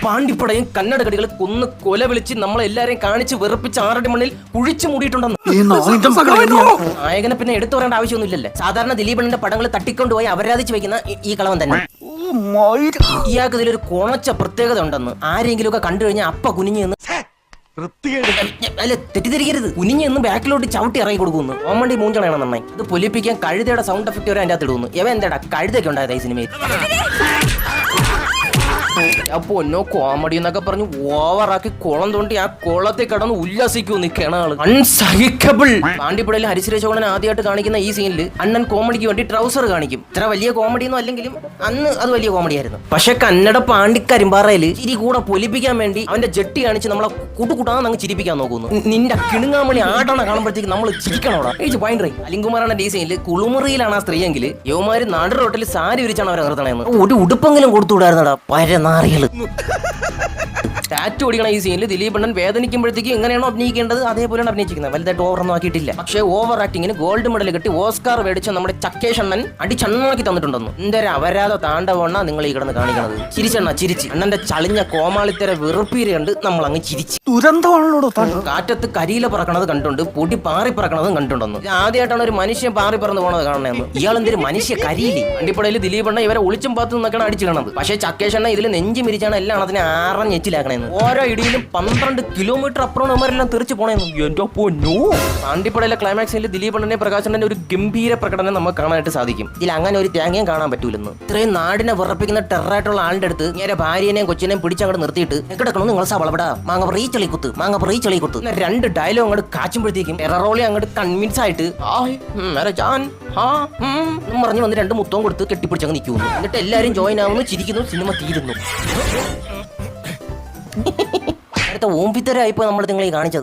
പാണ്ടിപ്പടയും കന്നഡ കടികൾ കൊന്ന് കൊല വിളിച്ച് നമ്മളെല്ലാരെയും കാണിച്ച് വെറുപ്പിച്ച് ആറടി മണ്ണിൽ കുഴിച്ചു മൂടിയിട്ടുണ്ടെന്ന്. നായകനെ പിന്നെ എടുത്തു പറയേണ്ട ആവശ്യമൊന്നുമില്ലല്ലേ. സാധാരണ ദിലീപണ്ണന്റെ പടങ്ങൾ തട്ടിക്കൊണ്ടുപോയി അപരാധിച്ച് വെക്കുന്ന ഈ കളവൻ തന്നെ. ഇയാൾക്ക് ഇതിലൊരു കോണച്ച പ്രത്യേകത ഉണ്ടെന്ന്. ആരെങ്കിലും ഒക്കെ കണ്ടു കഴിഞ്ഞാൽ അപ്പ കുനിഞ്ഞു നിന്ന് അല്ല തെറ്റിദ്ധരിക്കരുത്, കുനിഞ്ഞ് നിന്ന് ബാക്കിലോട്ട് ചവിട്ടി ഇറങ്ങി കൊടുക്കുന്നു. കോമഡി മൂഞ്ചണയാണ് നന്നായി. ഇത് പൊലിപ്പിക്കാൻ കഴുതയുടെ സൗണ്ട് എഫക്ട് വരെ അതിൻ്റെ അകത്ത് ഇടുന്നു. ഇവ എന്താടാ കഴുതൊക്കെ ഉണ്ടായത് ഈ സിനിമയിൽ. അപ്പൊ ഒന്നോ കോമഡി എന്നൊക്കെ പറഞ്ഞ് ഓവറാക്കി കുളം തോണ്ടി ആ കുളത്തിൽ കടന്ന് ഉല്ലാസിക്കൂ നിൽക്കണ ആള്. അൺസഹിക്കബിൾ. പാണ്ടിപ്പടയിൽ ഹരിശ്രീശോകണൻ ആദ്യമായിട്ട് കാണിക്കുന്ന ഈ സീനിൽ അണ്ണൻ കോമഡിക്ക് വേണ്ടി ട്രൗസർ കാണിക്കും. ഇത്ര വലിയ കോമഡി ഒന്നും അല്ലെങ്കിലും അന്ന് അത് വലിയ കോമഡി ആയിരുന്നു. പക്ഷെ കന്നഡ പാണ്ടിക്കരിമ്പാറയില് ചിരി കൂടെ പൊലിപ്പിക്കാൻ വേണ്ടി അവന്റെ ജെട്ടി കാണിച്ച് നമ്മളെ കൂട്ടുകൂട്ടാന്ന് അങ്ങ് ചിരിപ്പിക്കാൻ നോക്കുന്നു. നിന്റെ കിണുങ്ങാമണി ആടണ കാണുമ്പോഴത്തേക്ക് നമ്മൾ ചിരിക്കണോടാ. അലിങ്കുമാറാണ് ഈ സീനിൽ കുളിമുറിയിലാണ് ആ സ്ത്രീയെങ്കിൽ യുവമാര് നാട് റോട്ടിൽ സാരി വിരിച്ചാണ് അവരെ നിർത്തണമെന്ന്. ഒരു ഉടുപ്പെങ്കിലും കൊടുത്തുവിടായിരുന്നടാ പരനാറികള്. ടാറ്റു ഓടിക്കണ ഈ സീനിൽ ദിലീപണ്ണൻ വേദനിക്കുമ്പോഴത്തേക്ക് എങ്ങനെയാണോ അഭിനയിക്കേണ്ടത് അതേപോലെയാണ് അഭിനയിച്ചിരിക്കുന്നത്. വലുതായിട്ട് ഓവറൊന്നും ആക്കിയിട്ടില്ല. പക്ഷേ ഓവർ ആക്ടിങ്ങിന് ഗോൾഡ് മെഡൽ കിട്ടി ഓസ്കാർ മേടിച്ച നമ്മുടെ ചക്കേഷണ്ണൻ അടിച്ചണ്ണാക്കി തന്നിട്ടുണ്ടെന്ന്. എന്തൊരു അവരാധ താണ്ഡവണ്ണ നിങ്ങൾ ഈ കിടന്ന് കാണിക്കണത്. ചിരിച്ചെണ്ണ ചിരിച്ച് അണ്ണന്റെ ചളിഞ്ഞ കോമാളിത്തര വെറുപ്പീര് കണ്ട് നമ്മൾ അങ്ങ് ചിരിച്ച്. ദുരന്തമാണല്ലോ. കാറ്റത്ത് കരിയില പറക്കണത് കണ്ടുണ്ട്, പൊടി പാറി പറക്കണതും കണ്ടുണ്ടെന്ന്. ആദ്യമായിട്ടാണ് ഒരു മനുഷ്യൻ പാറി പറന്ന് പോണത് കാണണമെന്ന്. ഇയാൾ എന്തൊരു മനുഷ്യ കരിയില്. വണ്ടിപ്പടയിൽ ദിലീപണ്ണ ഇവരെ ഒളിച്ചും പാത്ത് നിന്നൊക്കെയാണ് അടിച്ചിടണത്. പക്ഷേ ചക്കേഷണ്ണ ഇതിൽ നെഞ്ചി മിരിച്ചാണ് എല്ലാം അതിനെ ആറഞ്ഞെച്ചിലാക്കണേന്ന്. ഓരോ ഇടിയിലും 12 കിലോമീറ്റർ അപ്പുറം ഇവരെല്ലാം തെറിച്ച് പോണേന്നു. എന്റെ പൊന്നോ. പാണ്ടിപ്പടയിലെ ക്ലൈമാക്സിൽ ദിലീപണ്ണനെ പ്രകാശന്റെ ഒരു ഗംഭീര പ്രകടനം നമുക്ക് കാണാനായിട്ട് സാധിക്കും. ഇതിൽ അങ്ങനെ ഒരു തേങ്ങയും കാണാൻ പറ്റൂലെന്ന്. ഇത്രയും നാടിനെ വിറപ്പിക്കുന്ന ടെററായിട്ടുള്ള ആളുടെ അടുത്ത് നേരെ ഭാര്യനെയും കൊച്ചിനെയും പിടിച്ചങ്ങോട്ട് നിർത്തിയിട്ട് കിടക്കണം നിങ്ങൾ സവളപ്പെടാ മാങ്ങ പറീ ചെളിക്കുത്ത് മാങ്ങ പറീ ചെളിക്കുത്ത് 2 ഡയലോഗ് അങ്ങോട്ട് കാച്ചുമ്പോഴത്തേക്കും ടെററോളി അങ്ങോട്ട് കൺവിൻസ് ആയിട്ട് പറഞ്ഞു വന്ന് 2 മുത്തവും കൊടുത്ത് കെട്ടിപ്പിടിച്ചങ്ങ് നിൽക്കുന്നു. എന്നിട്ട് എല്ലാവരും ജോയിൻ ആവുന്നു, ചിരിക്കുന്നു, സിനിമ തീരുന്നു. അടുത്ത ഓമ്പിത്തരായിപ്പോ നമ്മൾ നിങ്ങളെ കാണിച്ചത്.